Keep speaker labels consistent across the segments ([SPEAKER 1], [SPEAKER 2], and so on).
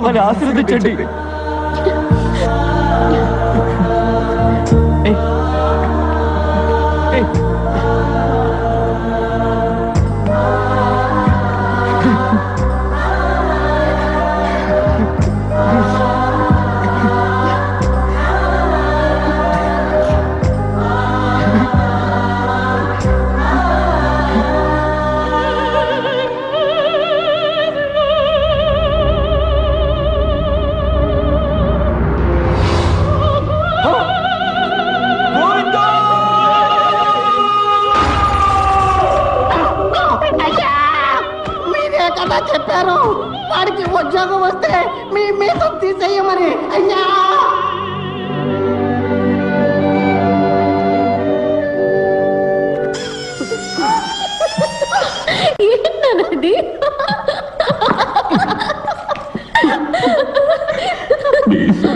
[SPEAKER 1] మమ్మల్ని ఆశీర్వదించండి.
[SPEAKER 2] చెప్పారు వాడికి ఉద్యోగం వస్తే మీ మీద తీసేయమని. అయ్యా
[SPEAKER 3] ఏంటన్నది?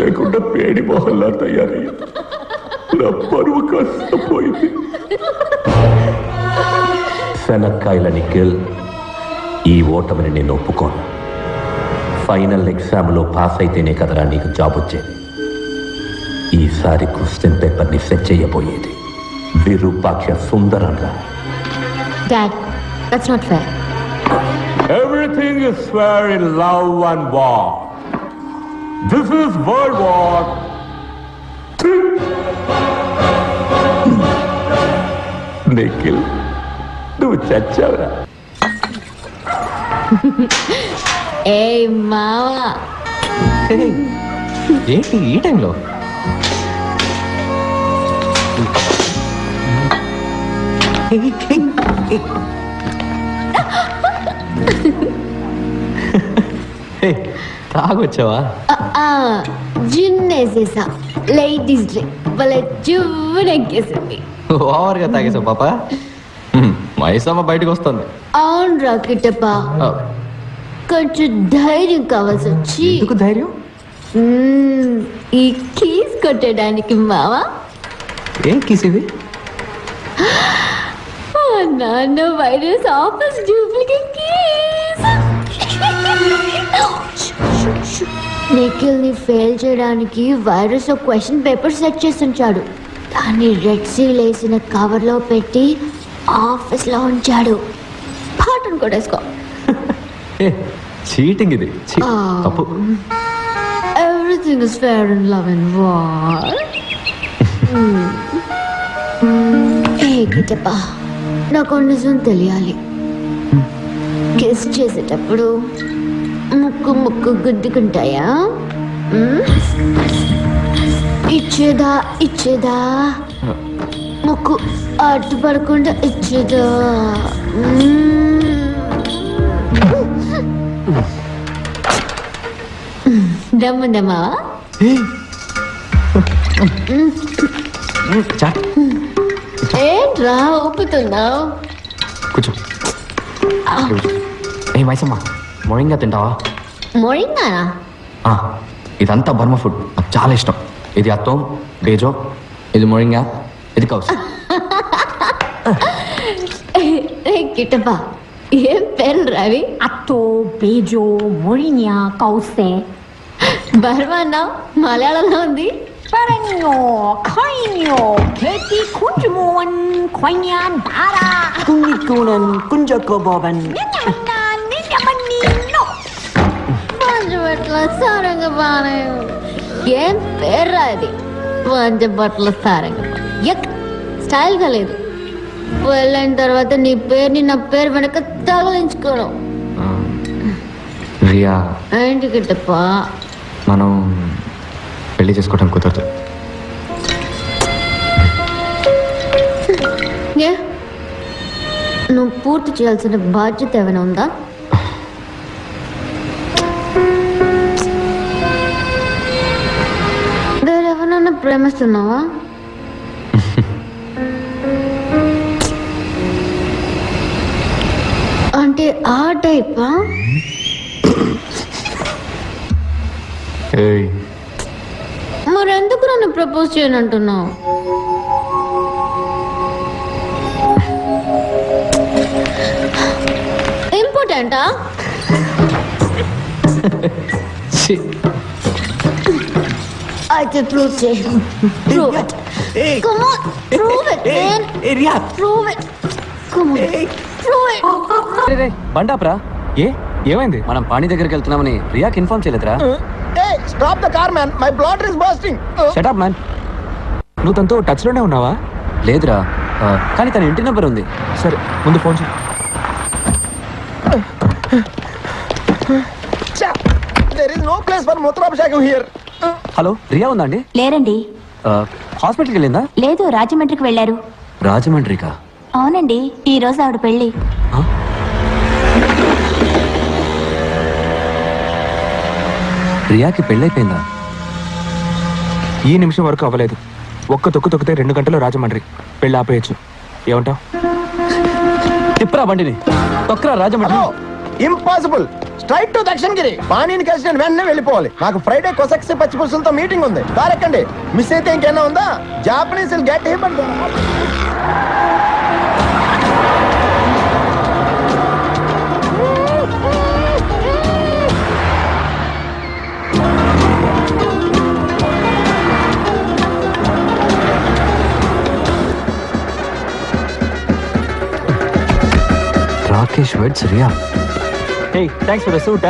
[SPEAKER 1] లేకుండా పేడి మొహల్లా తయారయ్యా. నా పరువు కాస్త పోయింది. శనక్కాయలని గిల్, ఈ ఓటమిని నేను ఒప్పుకోను. ఫైనల్ ఎగ్జామ్లో పాస్ అయితేనే కదరా నీకు జాబ్ వచ్చేది. ఈసారి క్వశ్చన్ పేపర్ని సెట్ చేయబోయేది విరూపాక్ష సుందరంగా.
[SPEAKER 3] Dad, that's not fair.
[SPEAKER 1] Everything is fair in love and war. This is World War III. Nikhil, నువ్వు చచ్చావురా.
[SPEAKER 3] ఏ మావా,
[SPEAKER 4] ఏంటి ఈ టైంలో? తాగొచ్చావా?
[SPEAKER 3] జిన్నేసేసా. లేడీస్ డ్రింక్ భలే జువ్వెనెక్కేసింది.
[SPEAKER 4] ఓవర్గా తాగేసావు పాప. మైసమ్మ బయటకు వస్తుంది.
[SPEAKER 3] అవును రా కిట్టప్ప, కొంచెం ధైర్యం కావాల్సి వచ్చి.
[SPEAKER 4] ఎందుకు ధైర్యం?
[SPEAKER 3] ఈ కీస్ కొట్టడానికి మావా.
[SPEAKER 4] ఏం కీస్ ఇది?
[SPEAKER 3] నాన్న virus office duplicate keys. Nikhil ని ఫెయిల్ చేయడానికి వైరస్ ఒక క్వశ్చన్ పేపర్ సెట్ చేసి ఉంచాడు. దాన్ని రెడ్ సీల్ వేసిన కవర్ లో పెట్టి ఆఫీస్ లో ఉంచాడు. పాటను కొట్టేసుకో.
[SPEAKER 4] చీటింగ్ ఇది. తప్పు.
[SPEAKER 3] Everything is fair in love and war. ఏ కిట్టప్ప, నాకు నిజం తెలియాలి. కిస్ చేసేటప్పుడు ముక్కు ముక్కు గుద్దుకుంటాయా? ఇచ్చేదా ఇచ్చేదా? ముక్కు అడ్డు పడకుండా ఇచ్చేదా? దమ్ముందమ్మా. ఏంట్రా ఊపుతున్నావు?
[SPEAKER 4] కూర్చో. ఏ మైసమ్మ, మొరింగా తింటావా?
[SPEAKER 3] మొరింగానా?
[SPEAKER 4] ఇదంతా బర్మా ఫుడ్, నాకు చాలా ఇష్టం. ఇది అత్తం, బేజో, ఇది మొరింగా, ఇది కౌస్.
[SPEAKER 3] కిట్టప్పా, ఏం పేర్లు రావి?
[SPEAKER 5] అత్తో, బేజో, మొరింగా, కౌసే.
[SPEAKER 3] బర్మా మలయాళంలో ఉంది.
[SPEAKER 5] Perenyo, Kainyo, Keti Kunjumon, Koinyan, Dara,
[SPEAKER 2] Kunikunan, Kunjakoboban.
[SPEAKER 5] Ninyamanino.
[SPEAKER 3] Panchabatla Sarangapani. ఏం పేర్రా ఇది? పంచబట్ల సారంగపాణి. ఎక్ స్టైల్గా లేదు. వెళ్ళిన తర్వాత నీ పేరుని నా పేరు వెనక తగిలించుకోవడం.
[SPEAKER 4] రియా,
[SPEAKER 3] ఏంటి కిట్టప్ప?
[SPEAKER 4] మనం పెళ్లి చేసుకోవడం కుదరదు.
[SPEAKER 3] నువ్వు పూర్తి చేయాల్సిన బాధ్యత ఏమైనా ఉందా? వేరెవరన్నా ప్రేమిస్తున్నావా? అంటే ఆ టైపా? మరెందుకు నన్ను ప్రపోజ్ చేయనంటున్నావు? ఇంపార్టెంటా? అయితే ప్రూవ్ చేయి. Prove it. Come on, prove it, man.
[SPEAKER 2] Riya
[SPEAKER 3] Prove it. Come on, prove it.
[SPEAKER 4] బండాప్రా ఏమైంది? మనం పాణి దగ్గరికి వెళ్తున్నామని రియాకి ఇన్ఫార్మ్ చేయలేదురా.
[SPEAKER 2] Stop the car man, my bladder is bursting.
[SPEAKER 4] Shut up man.
[SPEAKER 6] నువ్వు తనతో టచ్ లోనే ఉన్నావా?
[SPEAKER 4] లేదురా, కానీ తన ఇంటి నెంబర్ ఉంది.
[SPEAKER 6] సరే ముందు ఫోన్ చేయి.
[SPEAKER 2] There is no place for మూత్రాభిషేకం హియర్.
[SPEAKER 4] హలో, రియా ఉందా అండి?
[SPEAKER 5] లేరండి.
[SPEAKER 4] హాస్పిటల్కి వెళ్ళిందా?
[SPEAKER 5] లేదు, రాజమండ్రికి వెళ్ళారు.
[SPEAKER 4] రాజమండ్రికా?
[SPEAKER 5] అవునండి, ఈ రోజు ఆవిడ పెళ్లి.
[SPEAKER 4] రియాకి పెళ్ళైపోయిందా?
[SPEAKER 6] ఈ నిమిషం వరకు అవ్వలేదు. ఒక్క తొక్కితే 2 గంటలు రాజమండ్రి. పెళ్ళి ఆపేయచ్చు. ఏమంటావు?
[SPEAKER 4] తిప్పరా బండిని, తొక్కరా Rajahmundry.
[SPEAKER 2] Impossible. Straight to Dakshinagiri. పానీని కలిసి నేను వెంటనే వెళ్ళిపోవాలి. నాకు ఫ్రైడే కొసక్సి పచ్చిపులుసులతో మీటింగ్ ఉంది. కారెక్కండి. మిస్ అయితే ఇంకేనా ఉందా? Japanese will get him.
[SPEAKER 4] Rakesh weds Riya.
[SPEAKER 6] Hey, thanks for the suit.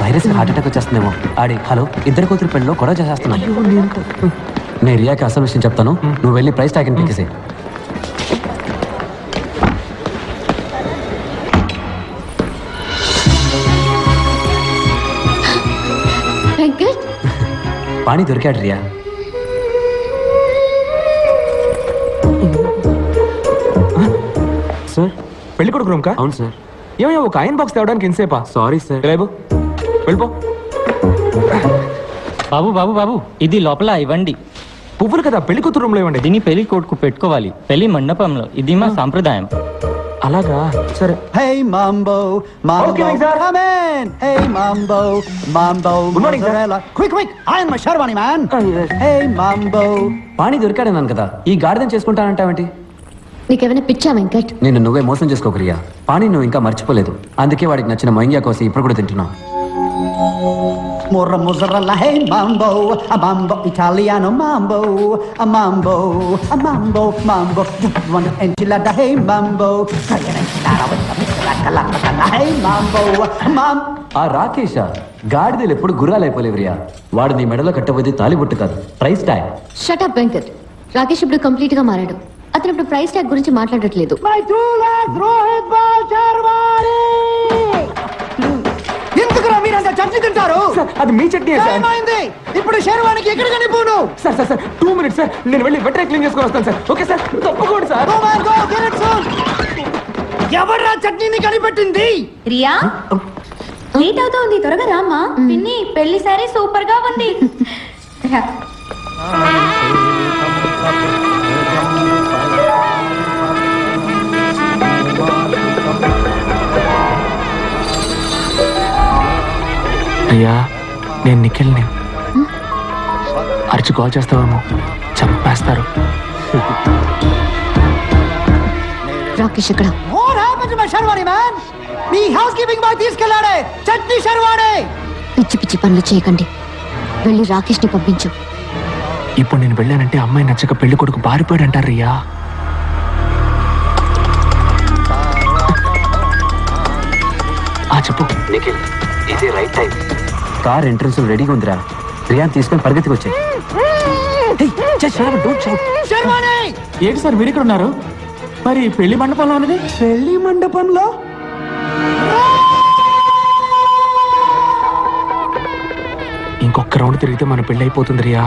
[SPEAKER 4] Virus heart attack వచ్చేస్తుందేమో. ఆడి హలో, ఇద్దరు కూతురు పెళ్ళిలో గొడవ చేసేస్తున్నాను. నేను రియాకి అసలు విషయం చెప్తాను, నువ్వు వెళ్ళి ప్రైస్ ట్యాగ్ పీకేసే.
[SPEAKER 3] వెంకట్,
[SPEAKER 4] పాణి దొరికాడు రియా.
[SPEAKER 6] సార్, పెళ్లి కొడుకు రూమ్ కా?
[SPEAKER 4] అవును సార్.
[SPEAKER 6] ఏమయ్యా, ఒక ఐరన్ బాక్స్ తేవడానికి ఎంతసేపా?
[SPEAKER 4] Sorry sir.
[SPEAKER 6] రేపు వెళ్ళిపో.
[SPEAKER 7] బాబు బాబు బాబు, ఇది లోపల ఇవ్వండి.
[SPEAKER 6] పువ్వులు కదా, పెళ్లి కూతురు రూమ్ లో ఇవ్వండి.
[SPEAKER 7] దీన్ని పెళ్లి కొడుకు పెట్టుకోవాలి పెళ్లి మండపంలో. ఇది మా సాంప్రదాయం.
[SPEAKER 6] అలాగా, సరే.
[SPEAKER 8] Hey Mambo,
[SPEAKER 6] Okay,
[SPEAKER 8] Mambo,
[SPEAKER 6] sir.
[SPEAKER 8] come in. Hey Mambo, Mambo,
[SPEAKER 6] Good morning, sir.
[SPEAKER 8] mozzarella. Quick, iron my sherwani, man. Hey Mambo.
[SPEAKER 4] పాణి దొరికాడన్నాను కదా, ఈ గాడిదని చేసుకుంటానంటావేంటి?
[SPEAKER 3] నీకేమైనా పిచ్చా వెంకట్?
[SPEAKER 4] నిన్ను నువ్వే మోసం చేసుకోకు రియా. పాణి నువ్వు ఇంకా మర్చిపోలేదు, అందుకే వాడికి నచ్చిన మొయింగ్యా కోసం ఇప్పుడు కూడా తింటున్నావు.
[SPEAKER 8] More mozzarella, hey Mambo, a Mambo Italiano, Mambo, a Mambo, a Mambo, Mambo. One enchilada, hey Mambo. Cayenne enchilada with the pizza, hey Mambo, Mambo.
[SPEAKER 4] ఆ రాకేష గాడిదలు ఎప్పుడు గుర్రాలు అయిపోలేవు రియా. వాడు నీ మెడలో కట్టబోయేది తాలిబొట్టు కాదు, price tag.
[SPEAKER 3] Shut up Venkat. Rakesh ఇప్పుడు కంప్లీట్ గా మారాడు. అతను ఇప్పుడు ప్రైస్ ట్యాగ్ గురించి మాట్లాడట్లేదు.
[SPEAKER 8] My 2 lakhs, Rohit Balcharwani. ఎందుకురా మీరంతా చట్నీ తింటారు?
[SPEAKER 6] అది మీ చట్నీ సార్.
[SPEAKER 8] ఏమైంది? ఇప్పుడు శర్వానికి ఎక్కడ కనిపోను?
[SPEAKER 6] Sir sir sir 2 minutes sir, నేను వెళ్ళి వెంటనే క్లీన్ చేసుకొని వస్తాను సార్. ఓకే సార్, తప్పకుండా sir.
[SPEAKER 8] Go man, go, get it soon. ఎవడ్రా చట్నీని కనిపెట్టింది?
[SPEAKER 5] రియా, లేట్ అవుతోంది, త్వరగా రామ్మా. పిన్ని, పెళ్లి సారీ సూపర్ గా ఉంది.
[SPEAKER 6] అయ్యా, నేను నిఖిల్ని. అరిచి కాల్ చేస్తావేమో, చంపేస్తారు.
[SPEAKER 3] రాకేష్ ఎక్కడ?
[SPEAKER 8] What happened to my Sharwani, man? మీ హౌస్ కీపింగ్ బాయ్ తీసుకెళ్ళాడే చట్నీ శర్వాణి.
[SPEAKER 3] పిచ్చి పిచ్చి పనులు చేయకండి. వెళ్ళి రాకేష్ ని పంపించు.
[SPEAKER 6] ఇప్పుడు నేను వెళ్ళానంటే అమ్మాయి నచ్చక పెళ్లి కొడుకు బారిపోయాడు అంటారు రియా. చెప్పు
[SPEAKER 4] నిఖిల్, ఇది రైట్ టైం. కార్ ఎంట్రన్స్ రెడీగా ఉందిరా. రియాన్ తీసుకొని పరిగెత్తికి వచ్చాయి.
[SPEAKER 8] శర్వాణి,
[SPEAKER 6] ఏంటి సార్ మీరు ఇక్కడ ఉన్నారు? మరి పెళ్లి మండపంలో ఉన్నది?
[SPEAKER 8] పెళ్లి మండపంలో
[SPEAKER 6] ఇంకొక రౌండ్ తిరిగితే మన పెళ్లి అయిపోతుంది రియా.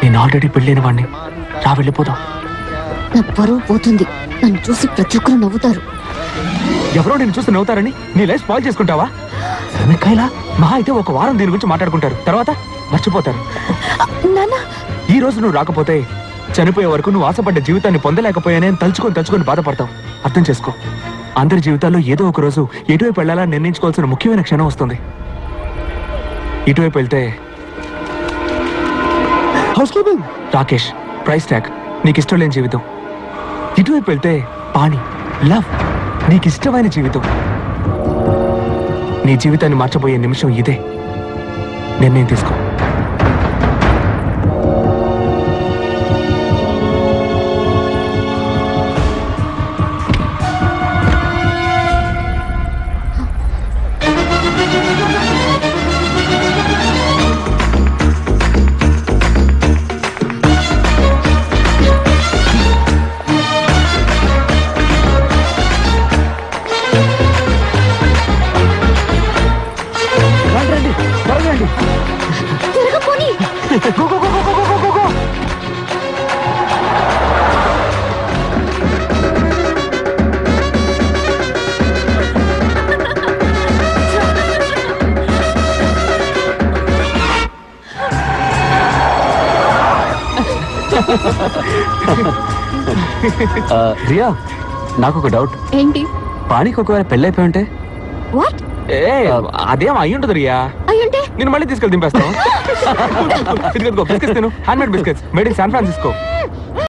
[SPEAKER 6] నేను ఆల్రెడీ పెళ్ళైన వాడిని. రా వెళ్ళిపోదాం.
[SPEAKER 3] నా పరువు పోతుంది. నన్ను చూసి ప్రతి ఒక్కరు నవ్వుతారు.
[SPEAKER 6] ఎవరో నేను చూసి నవ్వుతారని నీ లైఫ్ స్పాయిల్ చేసుకుంటావా? కైలా మహా అయితే ఒక వారం దీని గురించి మాట్లాడుకుంటారు, తర్వాత మర్చిపోతారు. ఈ రోజు నువ్వు రాకపోతే చనిపోయే వరకు నువ్వు ఆశపడ్డ జీవితాన్ని పొందలేకపోయానే తలుచుకొని బాధపడతావు. అర్థం చేసుకో. అందరి జీవితాల్లో ఏదో ఒక రోజు ఎటువైపు వెళ్ళాలా నిర్ణయించుకోవాల్సిన ముఖ్యమైన క్షణం వస్తుంది. ఇటువైపు వెళ్తే house keeping, Rakesh, price tag, నీకు ఇష్టం లేని జీవితం. ఇటువైపు వెళ్తే పాణి, లవ్, నీకు ఇష్టమైన జీవితం. నీ జీవితాన్ని మార్చబోయే నిమిషం ఇదే. నిర్ణయం తీసుకో. రండి, త్వరగా రండి.
[SPEAKER 3] త్వరగా పోనీ.
[SPEAKER 6] Go, go, go, go, go, go, go, go.
[SPEAKER 4] Riya, నాకు ఒక డౌట్.
[SPEAKER 3] ఏంటి?
[SPEAKER 4] పానీకి ఒకవేళ పెళ్ళి అయిపోయి ఉంటే?
[SPEAKER 3] వాట్?
[SPEAKER 6] అదేం అయ్యి ఉంటుంది రియా.
[SPEAKER 3] అయ్యుంటే
[SPEAKER 6] నేను మళ్ళీ తీసుకెళ్ళి దింపేస్తాను. బిస్కెట్స్ తిను, hand made biscuits made in San Francisco.